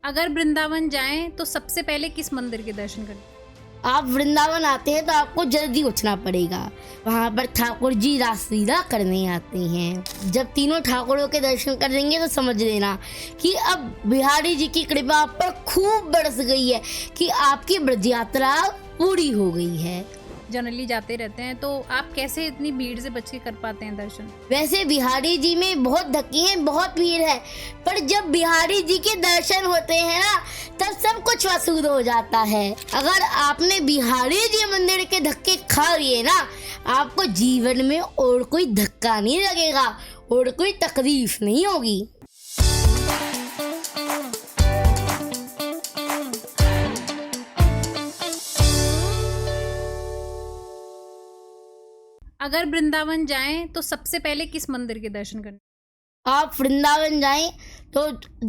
अगर वृंदावन जाएं तो सबसे पहले किस मंदिर के दर्शन करें? आप वृंदावन आते हैं तो आपको जल्दी उठना पड़ेगा। वहाँ पर ठाकुर जी रासलीला करने आते हैं। जब तीनों ठाकुरों के दर्शन कर लेंगे तो समझ लेना कि अब बिहारी जी की कृपा आप पर खूब बरस गई है, कि आपकी ब्रज यात्रा पूरी हो गई है। जनरली जाते रहते हैं, तो आप कैसे इतनी भीड़ से बच के कर पाते हैं दर्शन? वैसे बिहारी जी में बहुत धक्के हैं, बहुत भीड़ है, पर जब बिहारी जी के दर्शन होते हैं ना, तब सब कुछ वसूल हो जाता है। अगर आपने बिहारी जी मंदिर के धक्के खा लिए ना, आपको जीवन में और कोई धक्का नहीं लगेगा और कोई तकलीफ नहीं होगी। अगर वृंदावन जाएं तो सबसे पहले किस मंदिर के दर्शन करें? आप वृंदावन जाएं तो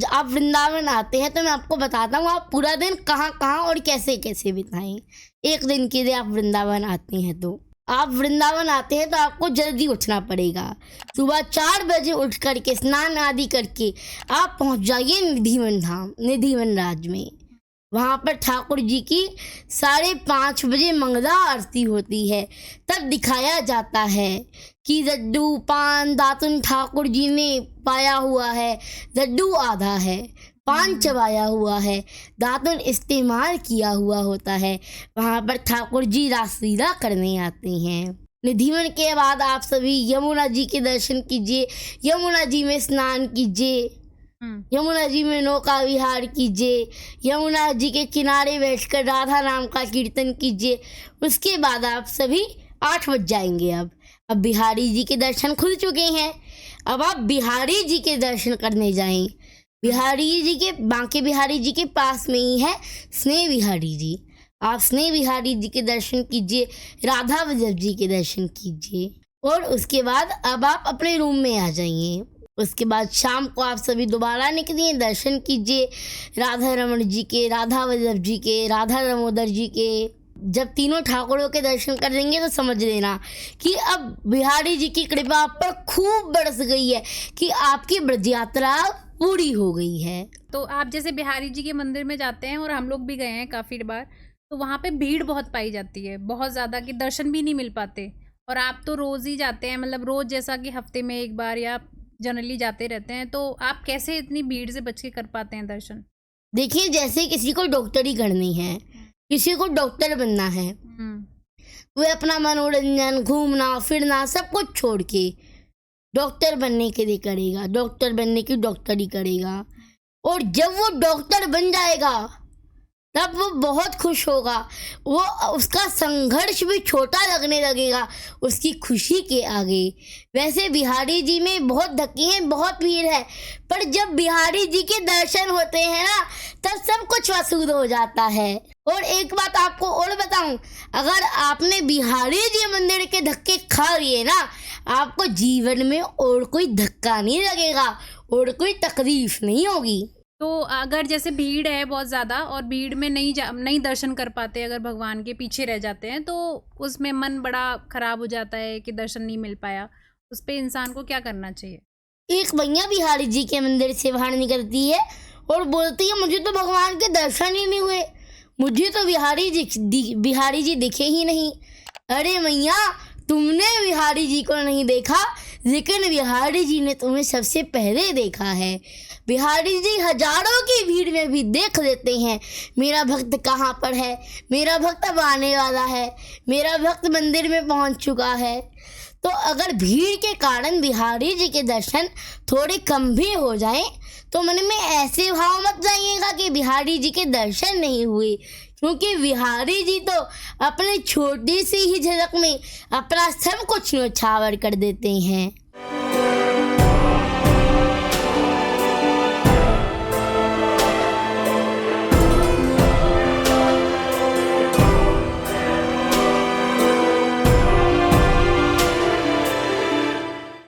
आप वृंदावन आते हैं तो मैं आपको बताता हूँ आप पूरा दिन कहाँ कहाँ और कैसे कैसे बिताएं। एक दिन के लिए आप वृंदावन आते हैं तो आपको जल्दी उठना पड़ेगा। सुबह 4 बजे उठ करके स्नान आदि करके आप पहुँच जाइए निधिवन धाम, निधिवन राज में। वहाँ पर ठाकुर जी की 5:30 बजे मंगला आरती होती है। तब दिखाया जाता है कि लड्डू पान दातुन ठाकुर जी ने पाया हुआ है, लड्डू आधा है, पान चबाया हुआ है, दातुन इस्तेमाल किया हुआ होता है। वहाँ पर ठाकुर जी रासलीला करने आते हैं। निधिवन के बाद आप सभी यमुना जी के दर्शन कीजिए, यमुना जी में स्नान कीजिए, यमुना जी में नौका विहार कीजिए, यमुना जी के किनारे बैठकर राधा नाम का कीर्तन कीजिए। उसके बाद आप सभी 8 बज जाएंगे। अब बिहारी जी के दर्शन खुल चुके हैं। अब आप बिहारी जी के दर्शन करने जाएं। बांके बिहारी जी के पास में ही है स्नेह बिहारी जी। आप स्नेह बिहारी जी के दर्शन कीजिए, राधा वल्लभ जी के दर्शन कीजिए और उसके बाद अब आप अपने रूम में आ जाइए। उसके बाद शाम को आप सभी दोबारा निकलिए, दर्शन कीजिए राधा रमण जी के, राधा वल्लभ जी के, राधा दामोदर जी के। जब तीनों ठाकुरों के दर्शन कर लेंगे तो समझ लेना कि अब बिहारी जी की कृपा आप पर खूब बरस गई है, कि आपकी ब्रज यात्रा पूरी हो गई है। तो आप जैसे बिहारी जी के मंदिर में जाते हैं, और हम लोग भी गए हैं काफ़ी बार, तो वहाँ पे भीड़ बहुत पाई जाती है, बहुत ज़्यादा, कि दर्शन भी नहीं मिल पाते। और आप तो रोज़ ही जाते हैं, मतलब रोज़ जैसा कि हफ्ते में एक बार या जनरली जाते रहते हैं, तो आप कैसे इतनी भीड़ से बच के कर पाते हैं दर्शन? देखिए, जैसे किसी को डॉक्टरी करनी है, किसी को डॉक्टर बनना है, वह अपना मनोरंजन, घूमना फिरना सब कुछ छोड़ के डॉक्टर बनने के लिए करेगा, डॉक्टर बनने की डॉक्टरी करेगा। और जब वो डॉक्टर बन जाएगा तब वो बहुत खुश होगा। वो उसका संघर्ष भी छोटा लगने लगेगा उसकी खुशी के आगे। वैसे बिहारी जी में बहुत धक्के हैं, बहुत भीड़ है, पर जब बिहारी जी के दर्शन होते हैं ना, तब सब कुछ वसूल हो जाता है। और एक बात आपको और बताऊं, अगर आपने बिहारी जी मंदिर के धक्के खा लिए ना, आपको जीवन में और कोई धक्का नहीं लगेगा और कोई तकलीफ नहीं होगी। तो अगर जैसे भीड़ है बहुत ज़्यादा और भीड़ में नहीं दर्शन कर पाते, अगर भगवान के पीछे रह जाते हैं, तो उसमें मन बड़ा ख़राब हो जाता है कि दर्शन नहीं मिल पाया। उस पे इंसान को क्या करना चाहिए? एक भैया बिहारी जी के मंदिर से बाहर निकलती है और बोलती है, मुझे तो भगवान के दर्शन ही नहीं हुए, मुझे तो बिहारी जी दिखे ही नहीं। अरे मैया, तुमने बिहारी जी को नहीं देखा, लेकिन बिहारी जी ने तुम्हें सबसे पहले देखा है। बिहारी जी हजारों की भीड़ में भी देख लेते हैं मेरा भक्त कहाँ पर है, मेरा भक्त अब आने वाला है, मेरा भक्त मंदिर में पहुँच चुका है। तो अगर भीड़ के कारण बिहारी जी के दर्शन थोड़े कम भी हो जाएं, तो मन में ऐसे भाव मत जाइएगा कि बिहारी जी के दर्शन नहीं हुए, क्योंकि बिहारी जी तो अपने छोटी सी ही झलक में अपना सब कुछ न्यौछावर कर देते हैं।